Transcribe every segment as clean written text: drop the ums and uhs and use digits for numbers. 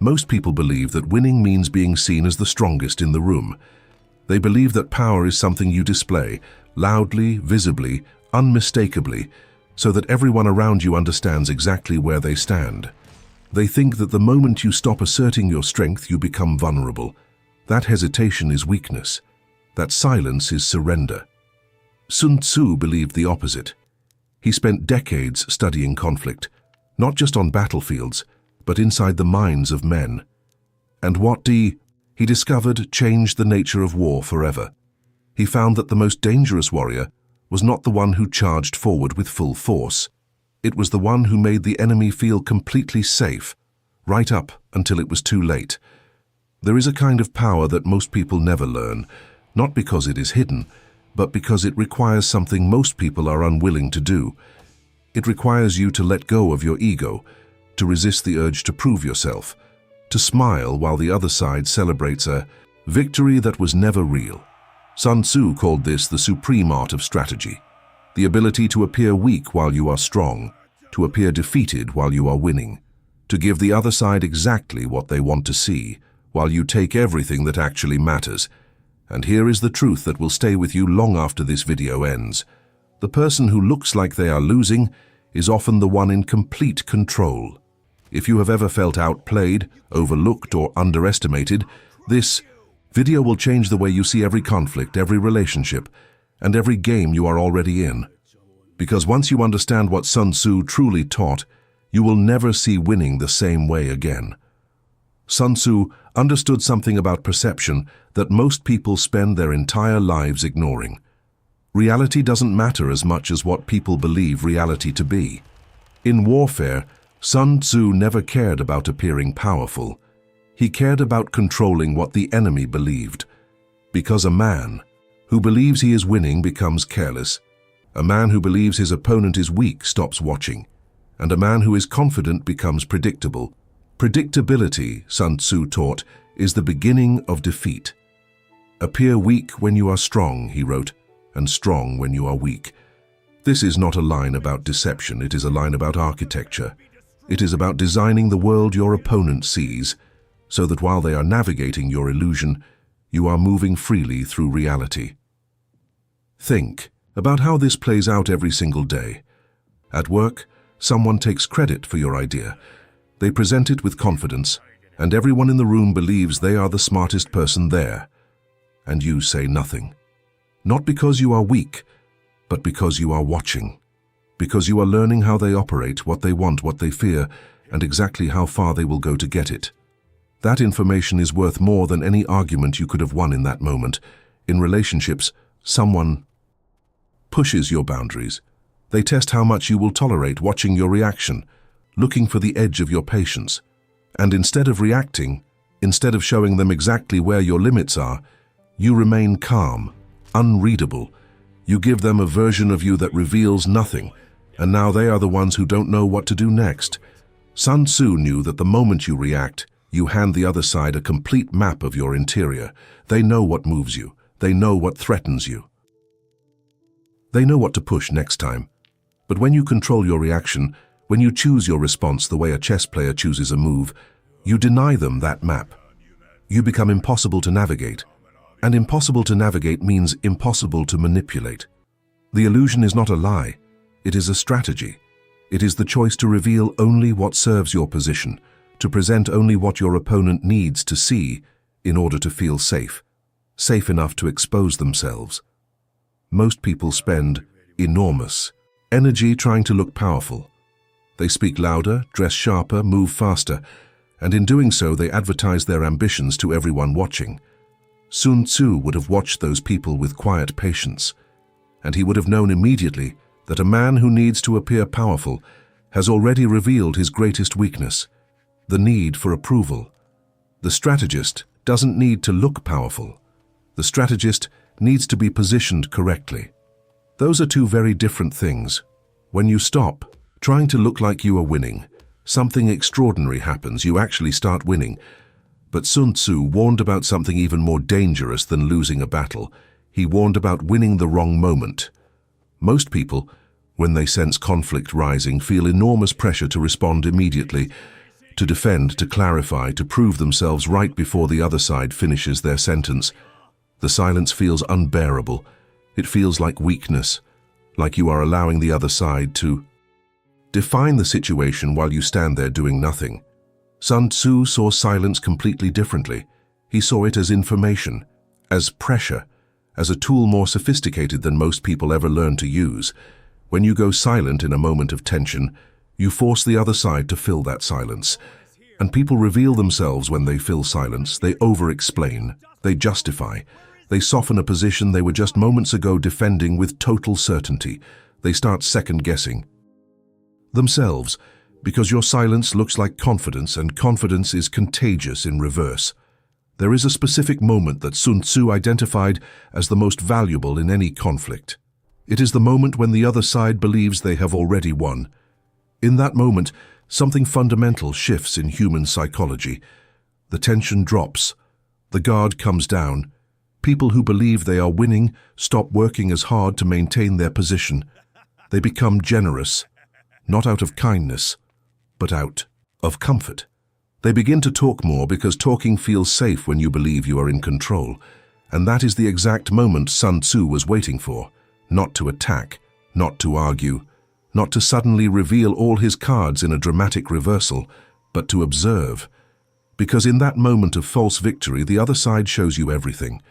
Most people believe that winning means being seen as the strongest in the room. They believe that power is something you display, loudly, visibly, unmistakably, so that everyone around you understands exactly where they stand. They think that the moment you stop asserting your strength, you become vulnerable. That hesitation is weakness. That silence is surrender. Sun Tzu believed the opposite. He spent decades studying conflict, not just on battlefields, but inside the minds of men. And what he discovered changed the nature of war forever. He found that the most dangerous warrior was not the one who charged forward with full force. It was the one who made the enemy feel completely safe, right up until it was too late. There is a kind of power that most people never learn, not because it is hidden, but because it requires something most people are unwilling to do. It requires you to let go of your ego, to resist the urge to prove yourself, to smile while the other side celebrates a victory that was never real. Sun Tzu called this the supreme art of strategy, the ability to appear weak while you are strong, to appear defeated while you are winning, to give the other side exactly what they want to see, while you take everything that actually matters. And here is the truth that will stay with you long after this video ends. The person who looks like they are losing is often the one in complete control. If you have ever felt outplayed, overlooked, or underestimated, this video will change the way you see every conflict, every relationship, and every game you are already in. Because once you understand what Sun Tzu truly taught, you will never see winning the same way again. Sun Tzu understood something about perception that most people spend their entire lives ignoring. Reality doesn't matter as much as what people believe reality to be. In warfare, Sun Tzu never cared about appearing powerful. He cared about controlling what the enemy believed. Because a man who believes he is winning becomes careless. A man who believes his opponent is weak stops watching. And a man who is confident becomes predictable. Predictability, Sun Tzu taught, is the beginning of defeat. Appear weak when you are strong, he wrote, and strong when you are weak. This is not a line about deception, it is a line about architecture. It is about designing the world your opponent sees, so that while they are navigating your illusion, you are moving freely through reality. Think about how this plays out every single day. At work, someone takes credit for your idea. They present it with confidence, and everyone in the room believes they are the smartest person there. And you say nothing. Not because you are weak, but because you are watching. Because you are learning how they operate, what they want, what they fear, and exactly how far they will go to get it. That information is worth more than any argument you could have won in that moment. In relationships, someone pushes your boundaries. They test how much you will tolerate, watching your reaction, looking for the edge of your patience. And instead of reacting, instead of showing them exactly where your limits are, you remain calm, unreadable. You give them a version of you that reveals nothing, and now they are the ones who don't know what to do next. Sun Tzu knew that the moment you react, you hand the other side a complete map of your interior. They know what moves you. They know what threatens you. They know what to push next time. But when you control your reaction, when you choose your response the way a chess player chooses a move, you deny them that map. You become impossible to navigate. And impossible to navigate means impossible to manipulate. The illusion is not a lie. It is a strategy. It is the choice to reveal only what serves your position, to present only what your opponent needs to see in order to feel safe, safe enough to expose themselves. Most people spend enormous energy trying to look powerful. They speak louder, dress sharper, move faster, and in doing so they advertise their ambitions to everyone watching. Sun Tzu would have watched those people with quiet patience, and he would have known immediately that a man who needs to appear powerful has already revealed his greatest weakness, the need for approval. The strategist doesn't need to look powerful. The strategist needs to be positioned correctly. Those are two very different things. When you stop trying to look like you are winning, something extraordinary happens. You actually start winning. But Sun Tzu warned about something even more dangerous than losing a battle. He warned about winning the wrong moment. Most people, when they sense conflict rising, feel enormous pressure to respond immediately. to defend, to clarify, to prove themselves right before the other side finishes their sentence. The silence feels unbearable. It feels like weakness, like you are allowing the other side to define the situation while you stand there doing nothing. Sun Tzu saw silence completely differently. He saw it as information, as pressure, as a tool more sophisticated than most people ever learn to use. When you go silent in a moment of tension, you force the other side to fill that silence. And people reveal themselves when they fill silence. They over-explain, they justify, they soften a position they were just moments ago defending with total certainty. They start second-guessing themselves, because your silence looks like confidence, and confidence is contagious in reverse. There is a specific moment that Sun Tzu identified as the most valuable in any conflict. It is the moment when the other side believes they have already won. In that moment, something fundamental shifts in human psychology. The tension drops. The guard comes down. People who believe they are winning stop working as hard to maintain their position. They become generous, not out of kindness, but out of comfort. They begin to talk more because talking feels safe when you believe you are in control. And that is the exact moment Sun Tzu was waiting for. Not to attack, not to argue, not to suddenly reveal all his cards in a dramatic reversal, but to observe. Because in that moment of false victory, the other side shows you everything.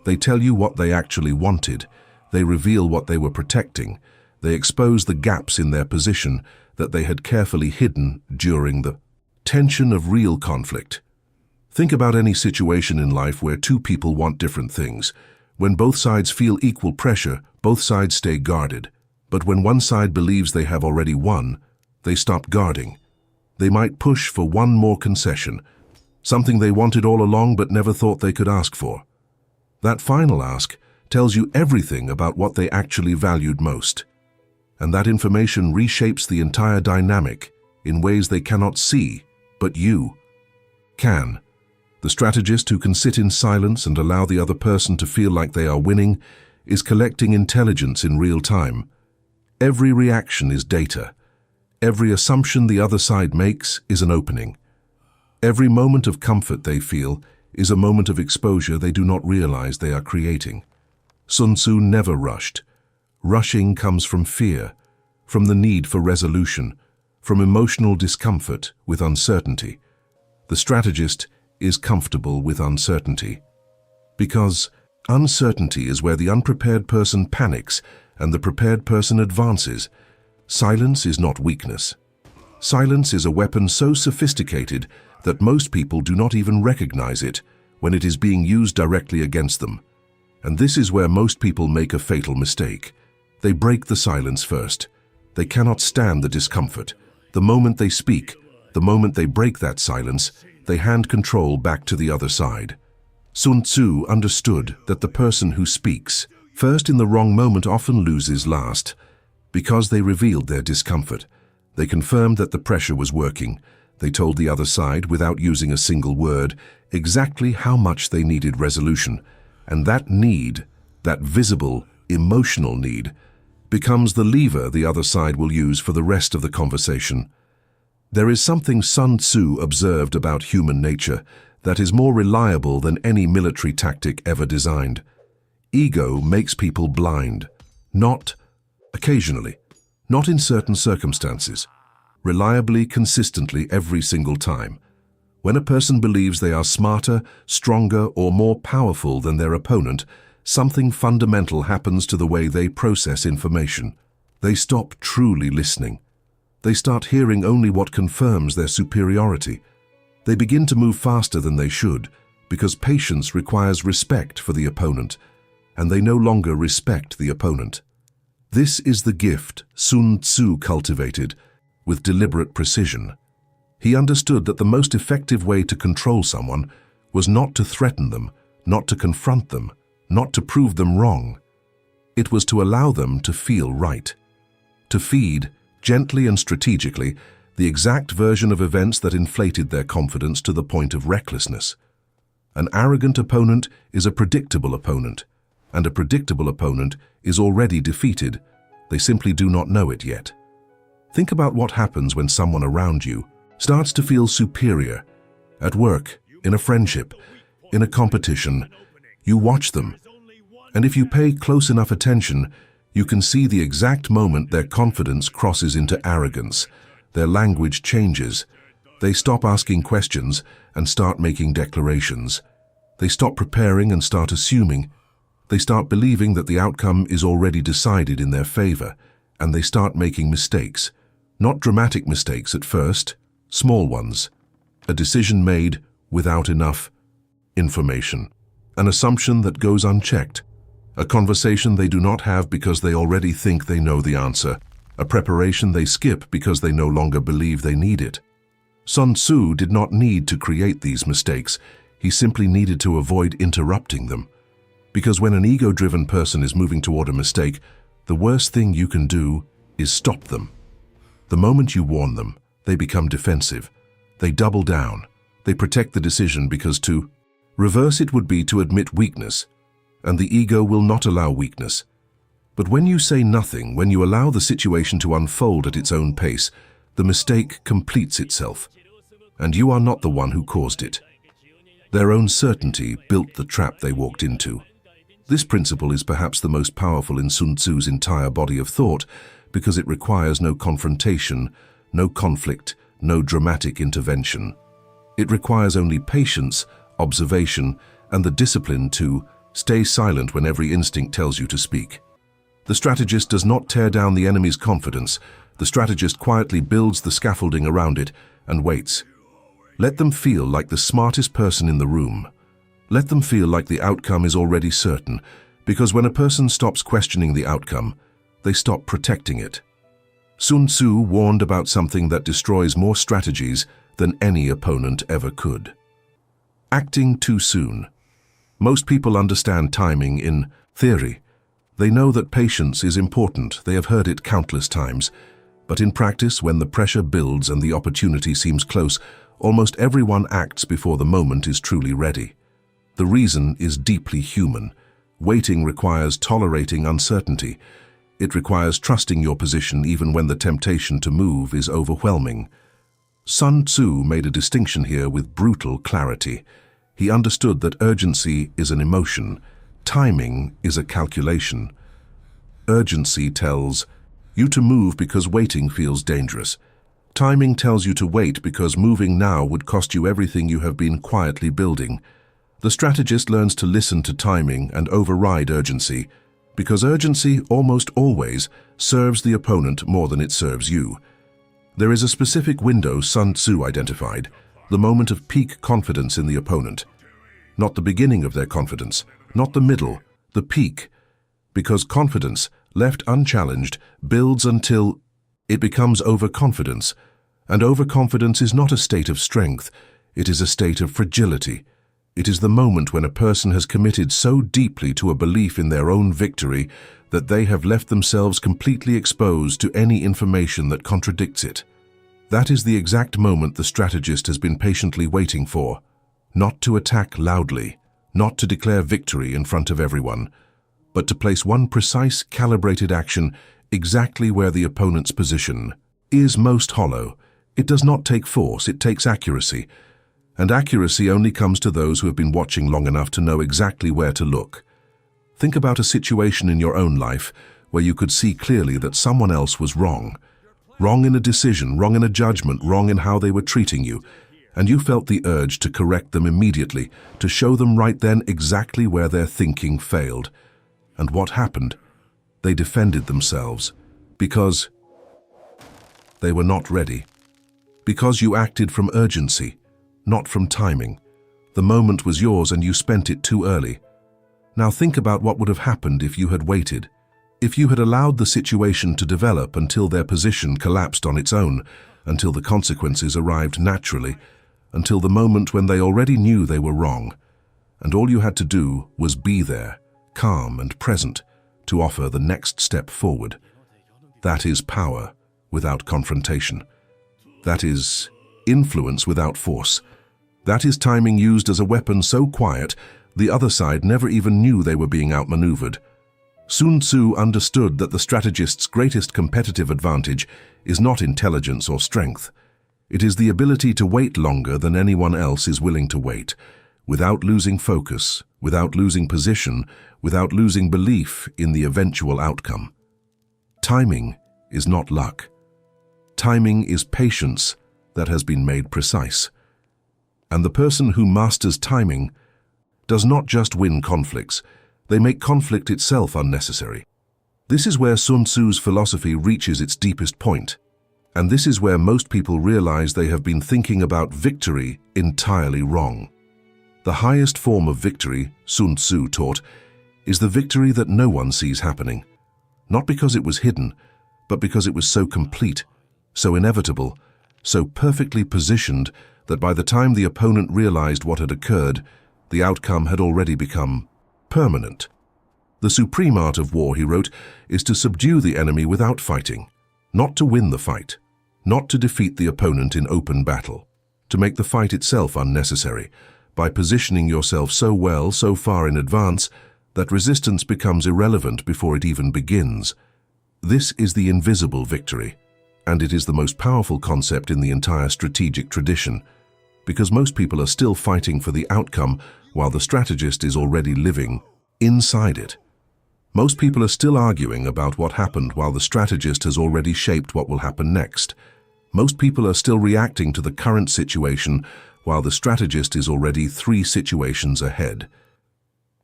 They tell you what they actually wanted. They reveal what they were protecting. They expose the gaps in their position that they had carefully hidden during the tension of real conflict. Think about any situation in life where two people want different things. When both sides feel equal pressure, both sides stay guarded. But when one side believes they have already won, they stop guarding. They might push for one more concession, something they wanted all along but never thought they could ask for. That final ask tells you everything about what they actually valued most. And that information reshapes the entire dynamic in ways they cannot see, but you can. The strategist who can sit in silence and allow the other person to feel like they are winning is collecting intelligence in real time. Every reaction is data. Every assumption the other side makes is an opening. Every moment of comfort they feel is a moment of exposure they do not realize they are creating. Sun Tzu never rushed. Rushing comes from fear, from the need for resolution, from emotional discomfort with uncertainty. The strategist is comfortable with uncertainty. Because uncertainty is where the unprepared person panics and the prepared person advances. Silence is not weakness. Silence is a weapon so sophisticated that most people do not even recognize it when it is being used directly against them. And this is where most people make a fatal mistake. They break the silence first. They cannot stand the discomfort. The moment they speak, the moment they break that silence, they hand control back to the other side. Sun Tzu understood that the person who speaks first in the wrong moment often loses last. Because they revealed their discomfort, they confirmed that the pressure was working. They told the other side, without using a single word, exactly how much they needed resolution. And that need, that visible, emotional need, becomes the lever the other side will use for the rest of the conversation. There is something Sun Tzu observed about human nature that is more reliable than any military tactic ever designed. Ego makes people blind, not occasionally, not in certain circumstances, reliably, consistently, every single time. When a person believes they are smarter, stronger, or more powerful than their opponent, something fundamental happens to the way they process information. They stop truly listening. They start hearing only what confirms their superiority. They begin to move faster than they should, because patience requires respect for the opponent, and they no longer respect the opponent. This is the gift Sun Tzu cultivated with deliberate precision. He understood that the most effective way to control someone was not to threaten them, not to confront them, not to prove them wrong. It was to allow them to feel right, to feed, gently and strategically, the exact version of events that inflated their confidence to the point of recklessness. An arrogant opponent is a predictable opponent, and a predictable opponent is already defeated. They simply do not know it yet. Think about what happens when someone around you starts to feel superior. At work, in a friendship, in a competition, you watch them. And if you pay close enough attention, you can see the exact moment their confidence crosses into arrogance. Their language changes. They stop asking questions and start making declarations. They stop preparing and start assuming. They start believing that the outcome is already decided in their favor, and they start making mistakes. Not dramatic mistakes at first, small ones. A decision made without enough information. An assumption that goes unchecked. A conversation they do not have because they already think they know the answer. A preparation they skip because they no longer believe they need it. Sun Tzu did not need to create these mistakes. He simply needed to avoid interrupting them. Because when an ego-driven person is moving toward a mistake, the worst thing you can do is stop them. The moment you warn them, they become defensive. They double down. They protect the decision because to reverse it would be to admit weakness, and the ego will not allow weakness. But when you say nothing, when you allow the situation to unfold at its own pace, the mistake completes itself, and you are not the one who caused it. Their own certainty built the trap they walked into. This principle is perhaps the most powerful in Sun Tzu's entire body of thought because it requires no confrontation, no conflict, no dramatic intervention. It requires only patience, observation, and the discipline to stay silent when every instinct tells you to speak. The strategist does not tear down the enemy's confidence. The strategist quietly builds the scaffolding around it and waits. Let them feel like the smartest person in the room. Let them feel like the outcome is already certain, because when a person stops questioning the outcome, they stop protecting it. Sun Tzu warned about something that destroys more strategies than any opponent ever could. Acting too soon. Most people understand timing in theory. They know that patience is important. They have heard it countless times. But in practice, when the pressure builds and the opportunity seems close, almost everyone acts before the moment is truly ready. The reason is deeply human. Waiting requires tolerating uncertainty. It requires trusting your position even when the temptation to move is overwhelming. Sun Tzu made a distinction here with brutal clarity. He understood that urgency is an emotion. Timing is a calculation. Urgency tells you to move because waiting feels dangerous. Timing tells you to wait because moving now would cost you everything you have been quietly building. The strategist learns to listen to timing and override urgency, because urgency almost always serves the opponent more than it serves you. There is a specific window Sun Tzu identified, the moment of peak confidence in the opponent. Not the beginning of their confidence, not the middle, the peak. Because confidence, left unchallenged, builds until it becomes overconfidence. And overconfidence is not a state of strength, it is a state of fragility. It is the moment when a person has committed so deeply to a belief in their own victory that they have left themselves completely exposed to any information that contradicts it. That is the exact moment the strategist has been patiently waiting for. Not to attack loudly, not to declare victory in front of everyone, but to place one precise, calibrated action exactly where the opponent's position is most hollow. It does not take force, it takes accuracy. And accuracy only comes to those who have been watching long enough to know exactly where to look. Think about a situation in your own life where you could see clearly that someone else was wrong. Wrong in a decision, wrong in a judgment, wrong in how they were treating you. And you felt the urge to correct them immediately, to show them right then exactly where their thinking failed. And what happened? They defended themselves because they were not ready. Because you acted from urgency, not from timing. The moment was yours and you spent it too early. Now think about what would have happened if you had waited. If you had allowed the situation to develop until their position collapsed on its own, until the consequences arrived naturally, until the moment when they already knew they were wrong. And all you had to do was be there, calm and present, to offer the next step forward. That is power without confrontation. That is influence without force. That is timing used as a weapon so quiet, the other side never even knew they were being outmaneuvered. Sun Tzu understood that the strategist's greatest competitive advantage is not intelligence or strength. It is the ability to wait longer than anyone else is willing to wait, without losing focus, without losing position, without losing belief in the eventual outcome. Timing is not luck. Timing is patience that has been made precise. And the person who masters timing does not just win conflicts, they make conflict itself unnecessary. This is where Sun Tzu's philosophy reaches its deepest point. And this is where most people realize they have been thinking about victory entirely wrong. The highest form of victory, Sun Tzu taught, is the victory that no one sees happening. Not because it was hidden, but because it was so complete, so inevitable, so perfectly positioned that by the time the opponent realized what had occurred, the outcome had already become permanent. The supreme art of war, he wrote, is to subdue the enemy without fighting, not to win the fight, not to defeat the opponent in open battle, to make the fight itself unnecessary, by positioning yourself so well, so far in advance, that resistance becomes irrelevant before it even begins. This is the invisible victory, and it is the most powerful concept in the entire strategic tradition, because most people are still fighting for the outcome while the strategist is already living inside it. Most people are still arguing about what happened while the strategist has already shaped what will happen next. Most people are still reacting to the current situation while the strategist is already 3 situations ahead.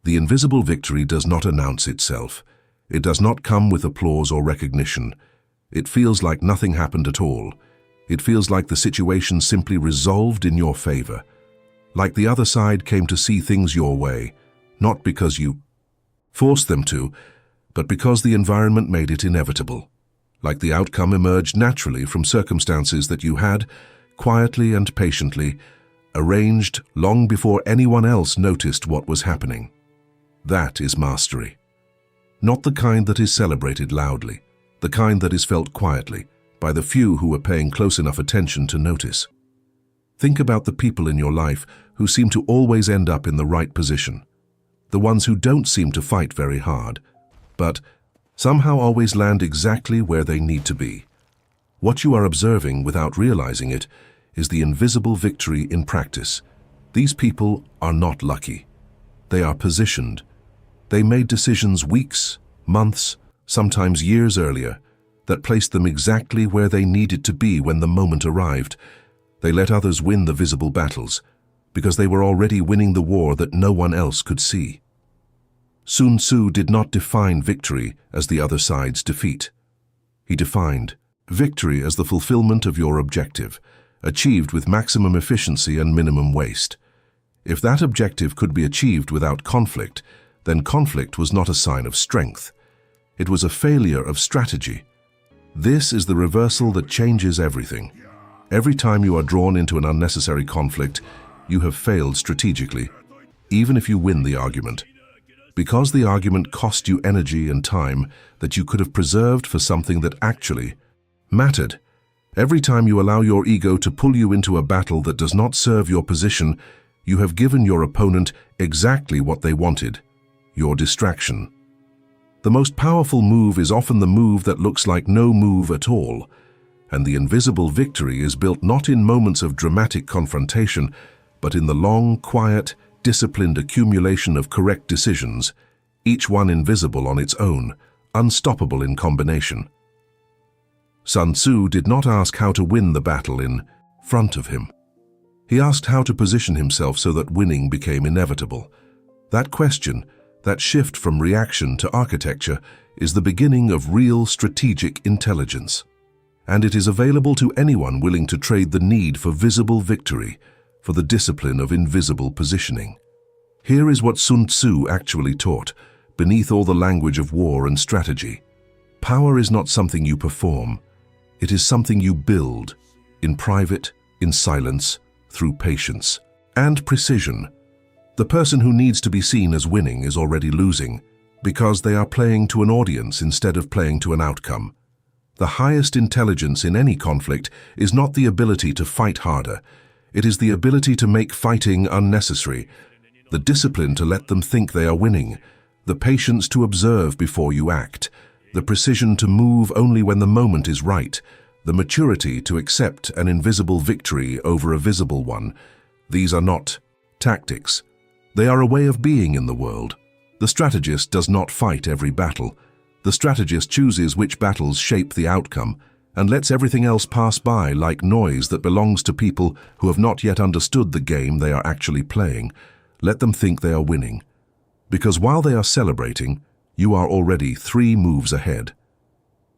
The invisible victory does not announce itself. It does not come with applause or recognition. It feels like nothing happened at all. It feels like the situation simply resolved in your favor. Like the other side came to see things your way, not because you forced them to, but because the environment made it inevitable. Like the outcome emerged naturally from circumstances that you had, quietly and patiently, arranged long before anyone else noticed what was happening. That is mastery. Not the kind that is celebrated loudly, the kind that is felt quietly, by the few who are paying close enough attention to notice. Think about the people in your life who seem to always end up in the right position. The ones who don't seem to fight very hard, but somehow always land exactly where they need to be. What you are observing without realizing it is the invisible victory in practice. These people are not lucky. They are positioned. They made decisions weeks, months, sometimes years earlier that placed them exactly where they needed to be when the moment arrived. They let others win the visible battles because they were already winning the war that no one else could see. Sun Tzu did not define victory as the other side's defeat. He defined victory as the fulfillment of your objective, achieved with maximum efficiency and minimum waste. If that objective could be achieved without conflict, then conflict was not a sign of strength. It was a failure of strategy. This is the reversal that changes everything. Every time you are drawn into an unnecessary conflict, you have failed strategically, even if you win the argument. Because the argument cost you energy and time that you could have preserved for something that actually mattered. Every time you allow your ego to pull you into a battle that does not serve your position, you have given your opponent exactly what they wanted, your distraction. The most powerful move is often the move that looks like no move at all, and the invisible victory is built not in moments of dramatic confrontation, but in the long, quiet, disciplined accumulation of correct decisions, each one invisible on its own, unstoppable in combination. Sun Tzu did not ask how to win the battle in front of him. He asked how to position himself so that winning became inevitable. That question, that shift from reaction to architecture, is the beginning of real strategic intelligence. And it is available to anyone willing to trade the need for visible victory for the discipline of invisible positioning. Here is what Sun Tzu actually taught, beneath all the language of war and strategy. Power is not something you perform. It is something you build, in private, in silence, through patience and precision. The person who needs to be seen as winning is already losing, because they are playing to an audience instead of playing to an outcome. The highest intelligence in any conflict is not the ability to fight harder. It is the ability to make fighting unnecessary, the discipline to let them think they are winning, the patience to observe before you act, the precision to move only when the moment is right, the maturity to accept an invisible victory over a visible one. These are not tactics. They are a way of being in the world. The strategist does not fight every battle. The strategist chooses which battles shape the outcome and lets everything else pass by like noise that belongs to people who have not yet understood the game they are actually playing. Let them think they are winning. Because while they are celebrating, you are already 3 moves ahead.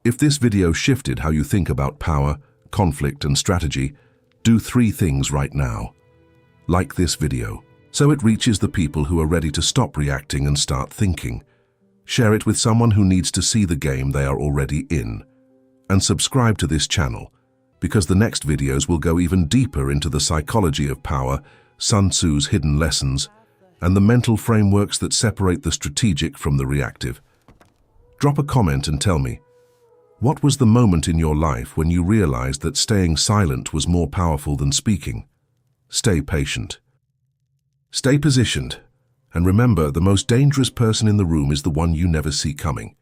If this video shifted how you think about power, conflict, and strategy, do 3 things right now. Like this video, so it reaches the people who are ready to stop reacting and start thinking. Share it with someone who needs to see the game they are already in. And subscribe to this channel, because the next videos will go even deeper into the psychology of power, Sun Tzu's hidden lessons, and the mental frameworks that separate the strategic from the reactive. Drop a comment and tell me, what was the moment in your life when you realized that staying silent was more powerful than speaking? Stay patient. Stay positioned, and remember, the most dangerous person in the room is the one you never see coming.